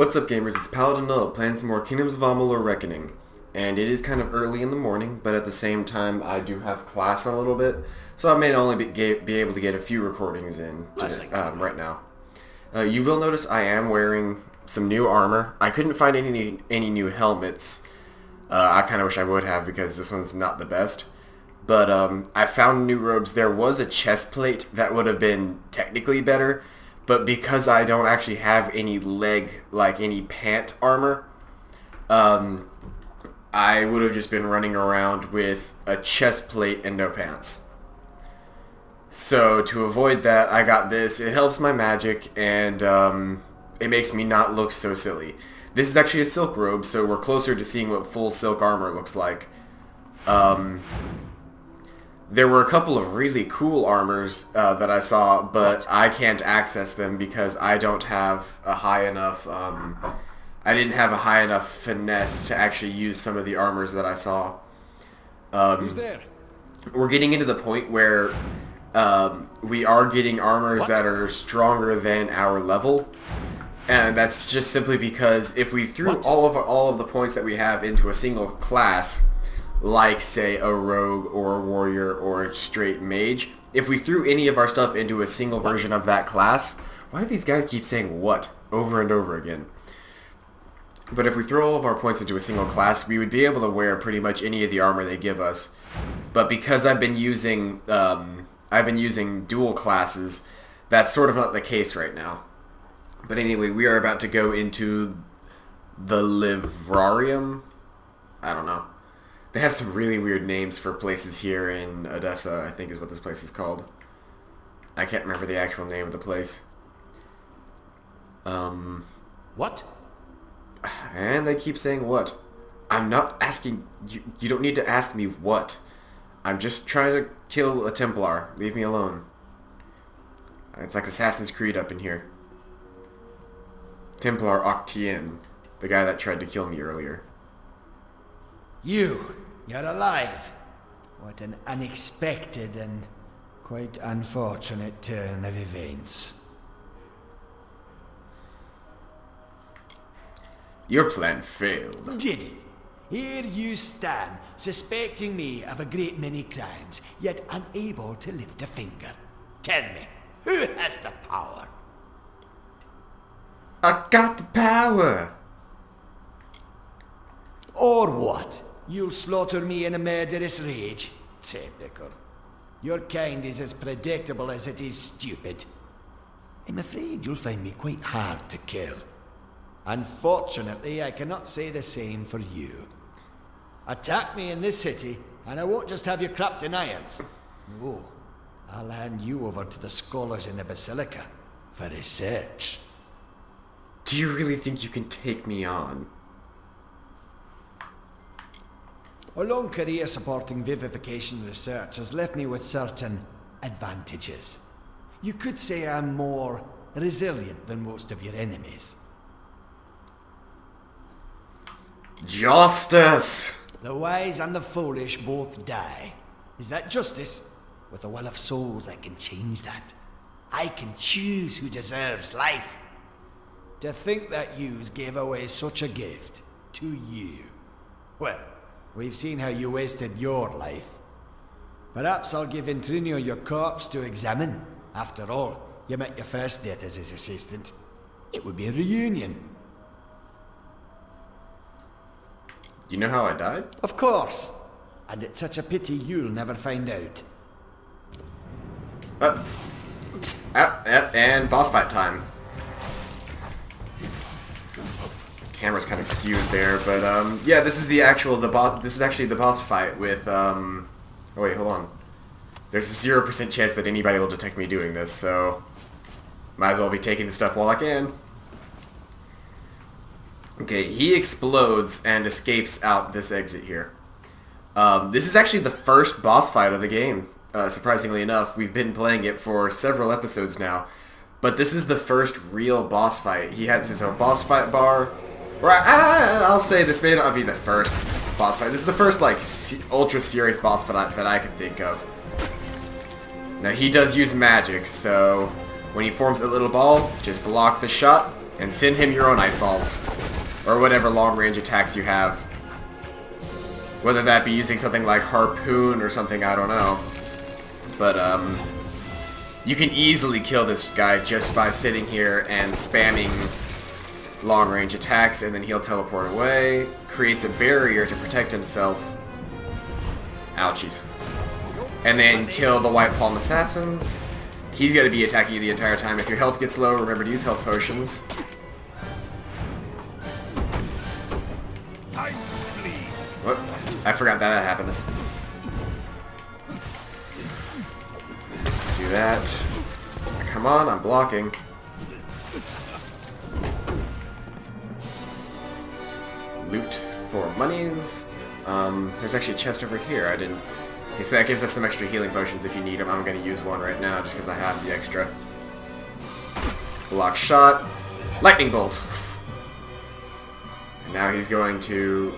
What's up, gamers? It's Paladin playing some more Kingdoms of Amalur Reckoning. And it is kind of early in the morning, but at the same time I do have class in a little bit, so I may only be able to get a few recordings in right now. You will notice I am wearing some new armor. I couldn't find any new helmets. I kind of wish I would have, because this one's not the best. But I found new robes. There was a chest plate that would have been technically better, but because I don't actually have any any pant armor, I would have just been running around with a chest plate and no pants. So to avoid that, I got this. It helps my magic, and it makes me not look so silly. This is actually a silk robe, so we're closer to seeing what full silk armor looks like. There were a couple of really cool armors that I saw, but I can't access them because I don't have a high enough... I didn't have a high enough finesse to actually use some of the armors that I saw. Who's there? We're getting into the point where we are getting armors that are stronger than our level. And that's just simply because if we threw all of the points that we have into a single class, like, say, a rogue or a warrior or a straight mage, if we threw any of our stuff into a single version of that class... Why do these guys keep saying what over and over again? But if we throw all of our points into a single class, we would be able to wear pretty much any of the armor they give us. But because I've been using dual classes, that's sort of not the case right now. But anyway, we are about to go into the Livrarium. I don't know. They have some really weird names for places here in Odessa, I think is what this place is called. I can't remember the actual name of the place. What? And they keep saying what? I'm not asking... You don't need to ask me what. I'm just trying to kill a Templar. Leave me alone. It's like Assassin's Creed up in here. Templar Octien. The guy that tried to kill me earlier. You're alive. What an unexpected and quite unfortunate turn of events. Your plan failed. Did it? Here you stand, suspecting me of a great many crimes, yet unable to lift a finger. Tell me, who has the power? I got the power! Or what? You'll slaughter me in a murderous rage? Typical. Your kind is as predictable as it is stupid. I'm afraid you'll find me quite hard to kill. Unfortunately, I cannot say the same for you. Attack me in this city, and I won't just have you clapped in irons. No, I'll hand you over to the scholars in the Basilica for research. Do you really think you can take me on? A long career supporting vivification research has left me with certain advantages. You could say I'm more resilient than most of your enemies. Justice! The wise and the foolish both die. Is that justice? With the will of souls, I can change that. I can choose who deserves life. To think that yous gave away such a gift to you. Well, we've seen how you wasted your life. Perhaps I'll give Intrinio your corpse to examine. After all, you met your first death as his assistant. It would be a reunion. You know how I died? Of course. And it's such a pity you'll never find out. And boss fight time. Camera's kind of skewed there, but yeah, this is this is actually the boss fight with oh wait, hold on. There's a 0% chance that anybody will detect me doing this, so might as well be taking the stuff while I can. Okay, he explodes and escapes out this exit here. This is actually the first boss fight of the game, surprisingly enough. We've been playing it for several episodes now, but this is the first real boss fight. He has his own boss fight bar. Or I'll say this may not be the first boss fight. This is the first, like, ultra serious boss fight that I can think of. Now, he does use magic, so when he forms a little ball, just block the shot, and send him your own ice balls. Or whatever long-range attacks you have. Whether that be using something like Harpoon or something, I don't know. But, you can easily kill this guy just by sitting here and spamming long-range attacks, and then he'll teleport away. Creates a barrier to protect himself. Ouchies. And then kill the White Palm Assassins. He's going to be attacking you the entire time. If your health gets low, remember to use health potions. What? I forgot that happens. Do that. Come on, I'm blocking. Loot for monies. There's actually a chest over here. I didn't... Okay, so that gives us some extra healing potions if you need them. I'm going to use one right now just because I have the extra. Block shot. Lightning bolt. And now he's going to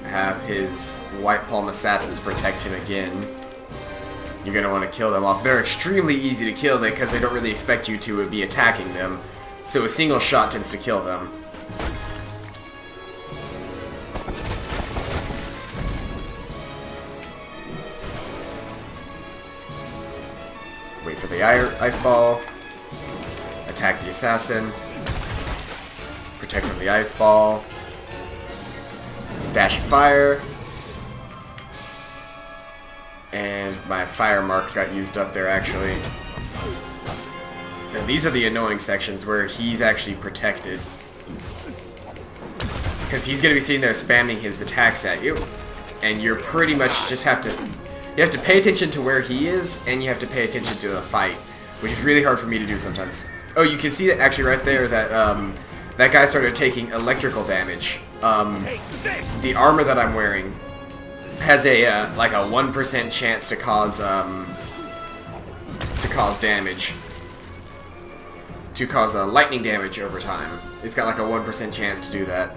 have his White Palm Assassins protect him again. You're going to want to kill them off. They're extremely easy to kill because they don't really expect you to be attacking them. So a single shot tends to kill them. Wait for the ice ball. Attack the assassin. Protect from the ice ball. Dash of fire. And my fire mark got used up there, actually. Now, these are the annoying sections where he's actually protected. Because he's going to be sitting there spamming his attacks at you. And you're pretty much just have to... You have to pay attention to where he is, and you have to pay attention to the fight. Which is really hard for me to do sometimes. Oh, you can see that actually right there that that guy started taking electrical damage. The armor that I'm wearing has a like a 1% chance to cause damage. To cause lightning damage over time. It's got like a 1% chance to do that.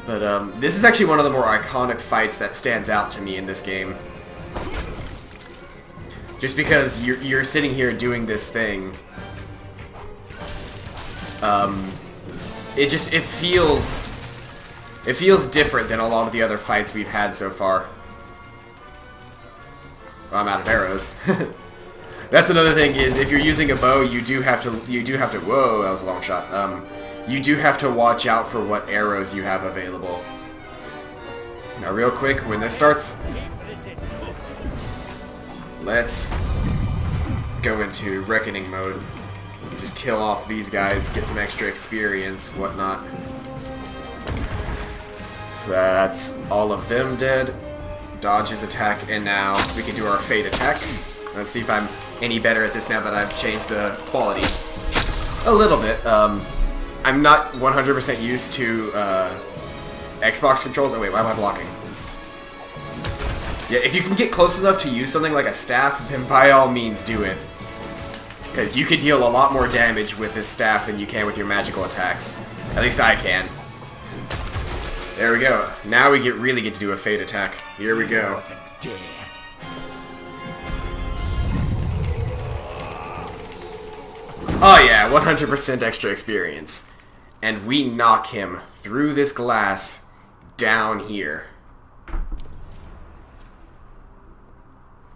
But this is actually one of the more iconic fights that stands out to me in this game. Just because you're sitting here doing this thing. It feels different than a lot of the other fights we've had so far. Well, I'm out of arrows. That's another thing is if you're using a bow, you do have to whoa, that was a long shot. You do have to watch out for what arrows you have available. Now real quick, when this starts, let's go into Reckoning mode. Just kill off these guys, get some extra experience, whatnot. So that's all of them dead. Dodge his attack, and now we can do our Fate attack. Let's see if I'm any better at this now that I've changed the quality. A little bit. I'm not 100% used to Xbox controls. Oh wait, why am I blocking? Yeah, if you can get close enough to use something like a staff, then by all means do it. Because you can deal a lot more damage with this staff than you can with your magical attacks. At least I can. There we go. Now we really get to do a Fate attack. Here we go. Oh yeah, 100% extra experience. And we knock him through this glass down here.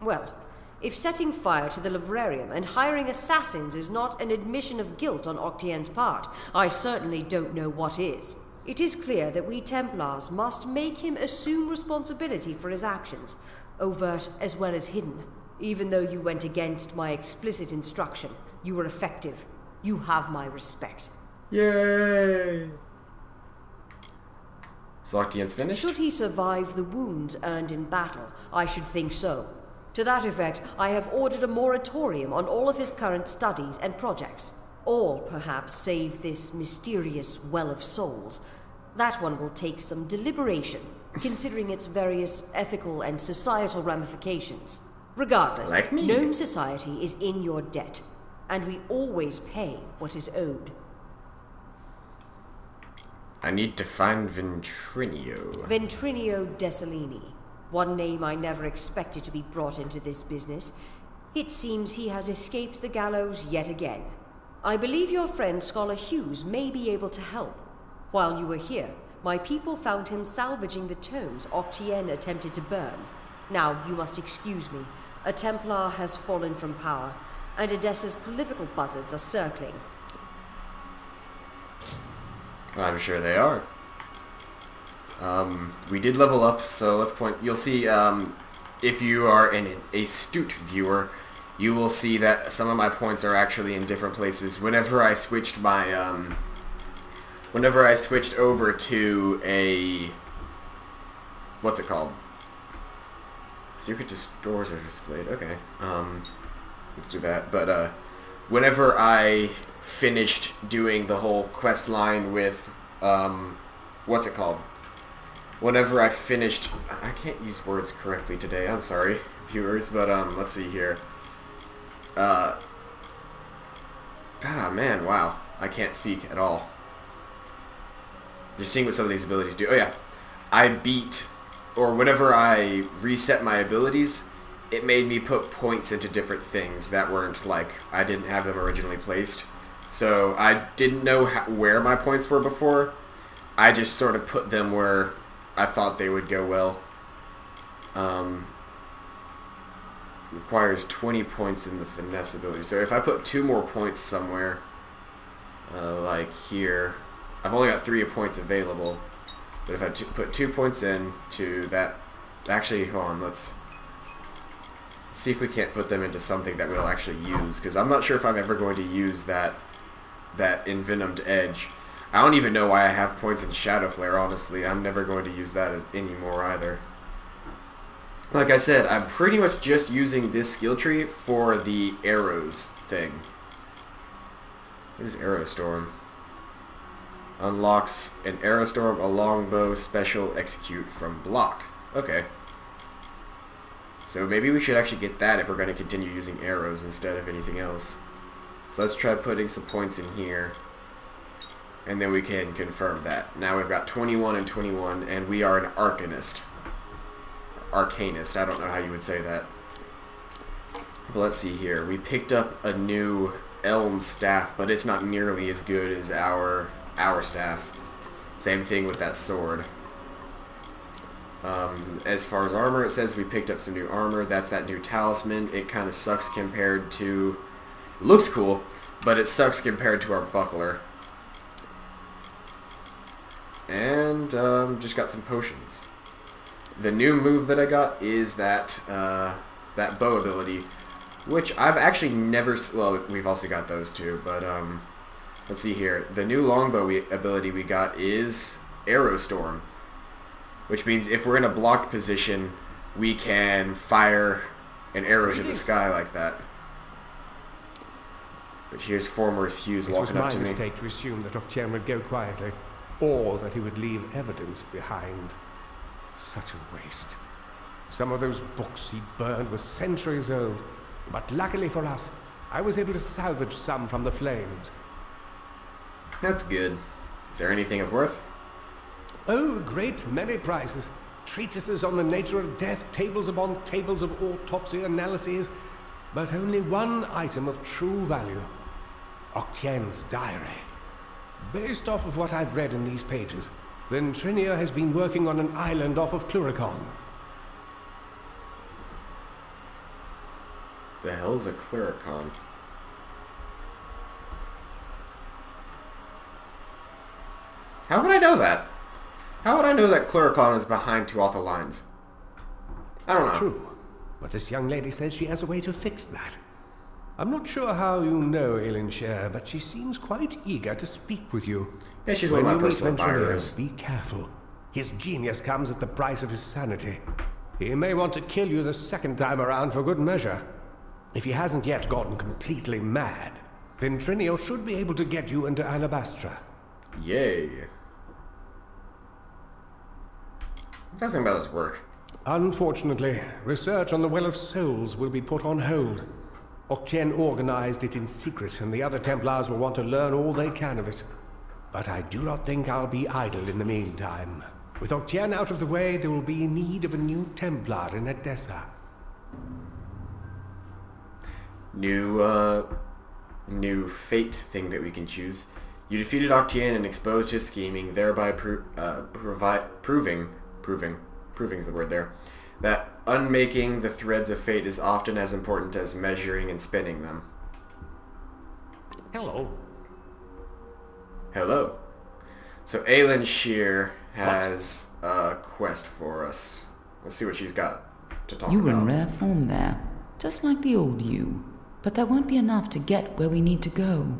Well, if setting fire to the livrarium and hiring assassins is not an admission of guilt on Octienne's part, I certainly don't know what is. It is clear that we Templars must make him assume responsibility for his actions, overt as well as hidden. Even though you went against my explicit instruction, you were effective. You have my respect. Yay! So Octienne's finished? Should he survive the wounds earned in battle, I should think so. To that effect, I have ordered a moratorium on all of his current studies and projects. All, perhaps, save this mysterious Well of Souls. That one will take some deliberation, considering its various ethical and societal ramifications. Regardless, like me. Gnome society is in your debt, and we always pay what is owed. I need to find Ventrinio. Ventrinio Desalini. One name I never expected to be brought into this business. It seems he has escaped the gallows yet again. I believe your friend Scholar Hughes may be able to help. While you were here, my people found him salvaging the tomes Octien attempted to burn. Now, you must excuse me. A Templar has fallen from power, and Edessa's political buzzards are circling. I'm sure they are. We did level up, so let's point... You'll see, if you are an astute viewer, you will see that some of my points are actually in different places. Whenever I switched my, whenever I switched over to a... What's it called? Secret to stores are displayed. Okay. Let's do that. But, whenever I finished doing the whole quest line with, what's it called? Whenever I finished... I can't use words correctly today. I'm sorry, viewers, but, let's see here. Man, wow. I can't speak at all. Just seeing what some of these abilities do. Oh, yeah. I beat... Or whenever I reset my abilities, it made me put points into different things that weren't, like, I didn't have them originally placed. So I didn't know where my points were before. I just sort of put them where I thought they would go well. Requires 20 points in the finesse ability. So if I put 2 more points somewhere, like here, I've only got 3 points available. But if I put 2 points in to that... Actually, hold on, let's see if we can't put them into something that we'll actually use. Because I'm not sure if I'm ever going to use that Envenomed Edge. I don't even know why I have points in Shadow Flare, honestly. I'm never going to use that anymore either. Like I said, I'm pretty much just using this skill tree for the arrows thing. What is Arrow Storm? Unlocks an Arrow Storm, a longbow, special execute from block. Okay. So maybe we should actually get that if we're going to continue using arrows instead of anything else. So let's try putting some points in here. And then we can confirm that. Now we've got 21 and 21, and we are an Arcanist. Arcanist, I don't know how you would say that. But let's see here. We picked up a new Elm staff, but it's not nearly as good as our staff. Same thing with that sword. As far as armor, it says we picked up some new armor. That's that new talisman. It kind of sucks compared to... It looks cool, but it sucks compared to our buckler. And just got some potions. The new move that I got is that that bow ability, which I've actually never... Well, we've also got those too, but let's see here. The new longbow ability we got is Arrow Storm, which means if we're in a blocked position, we can fire an arrow to the sky like that. Which here's Formers Hughes walking up to me. It was my mistake to assume that Octien would go quietly, or that he would leave evidence behind. Such a waste. Some of those books he burned were centuries old, but luckily for us, I was able to salvage some from the flames. That's good. Is there anything of worth? Oh, great many prizes. Treatises on the nature of death, tables upon tables of autopsy analyses, but only one item of true value. Octien's diary. Based off of what I've read in these pages, then Trinia has been working on an island off of Cluricon. The hell's a Cluricon? How would I know that? How would I know that Cluricon is behind Tuatha Lines? I don't know. True. But this young lady says she has a way to fix that. I'm not sure how you know Elinshire, but she seems quite eager to speak with you. Yeah, she's one of my personal admirers. Be careful. His genius comes at the price of his sanity. He may want to kill you the second time around for good measure. If he hasn't yet gotten completely mad, then Trinio should be able to get you into Alabastra. Yay. Tell us about his work. Unfortunately, research on the Well of Souls will be put on hold. Octien organized it in secret, and the other Templars will want to learn all they can of it. But I do not think I'll be idle in the meantime. With Octien out of the way, there will be need of a new Templar in Edessa. New new fate thing that we can choose. You defeated Octien and exposed his scheming, thereby proving is the word there, that unmaking the threads of fate is often as important as measuring and spinning them. Hello. Hello. So Aelin Shear has a quest for us. Let's see what she's got to talk You about. were in rare form there, just like the old you. But that won't be enough to get where we need to go.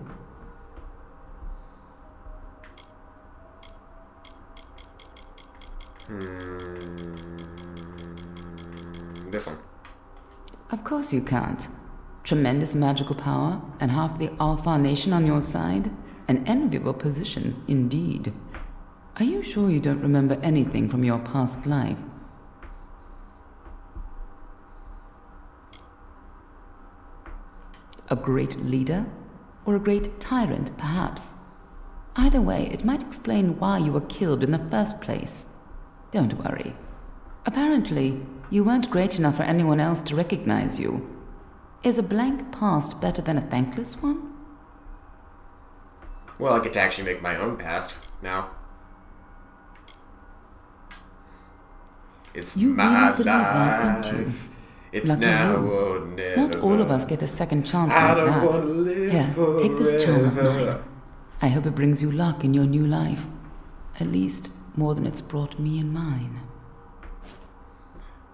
This one. Of course you can't. Tremendous magical power, and half the Alpha Nation on your side? An enviable position, indeed. Are you sure you don't remember anything from your past life? A great leader? Or a great tyrant, perhaps? Either way, it might explain why you were killed in the first place. Don't worry. Apparently, you weren't great enough for anyone else to recognize you. Is a blank past better than a thankless one? Well, I get to actually make my own past now. It's You my really believe that, don't you? life. It's Lucky now you. or never. Not all of us get a second chance I like don't that. want to live Here, take this charm of forever. mine. I hope it brings you luck in your new life. At least, more than it's brought me in mine.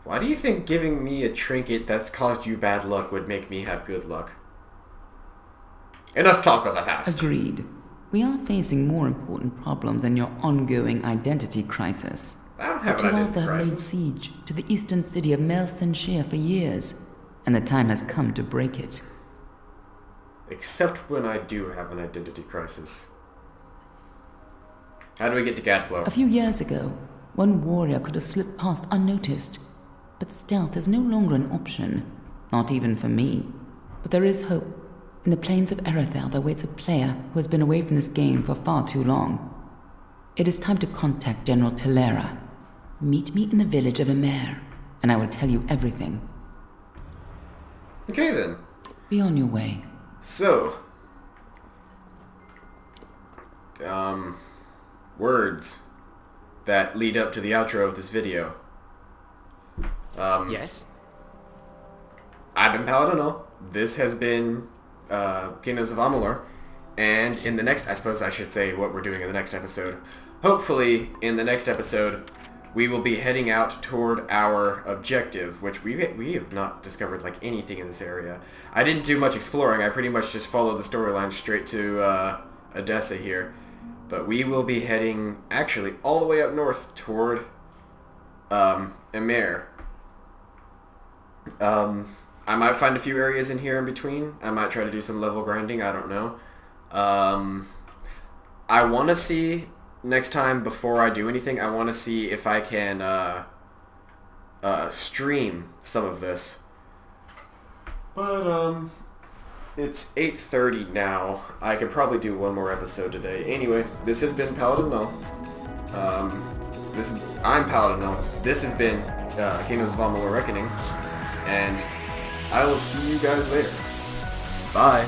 Why do you think giving me a trinket that's caused you bad luck would make me have good luck? Enough talk of the past. Agreed. We are facing more important problems than your ongoing identity crisis. I don't have But an you out identity there laid crisis. siege to the eastern city of Melsenshire for years, and the time has come to break it. Except when I do have an identity crisis. How do we get to Gadflow? A few years ago, one warrior could have slipped past unnoticed, but stealth is no longer an option, not even for me. But there is hope. In the plains of Erethel there waits a player who has been away from this game for far too long. It is time to contact General Telera. Meet me in the village of Emer, and I will tell you everything. Okay then. Be on your way. So, words that lead up to the outro of this video. Yes? I've been Paladin. This has been Kingdoms of Amalur. And in the next, I suppose I should say what we're doing in the next episode. Hopefully, in the next episode, we will be heading out toward our objective, which we have not discovered like anything in this area. I didn't do much exploring. I pretty much just followed the storyline straight to Odessa here. But we will be heading actually all the way up north toward Emer. I might find a few areas in here in between. I might try to do some level grinding. I don't know. I want to see next time before I do anything. I want to see if I can stream some of this. But it's 8:30 now. I could probably do one more episode today. Anyway, this has been Paladin No. I'm Paladin No. This has been Kingdoms of Amalur Reckoning. And I will see you guys later. Bye.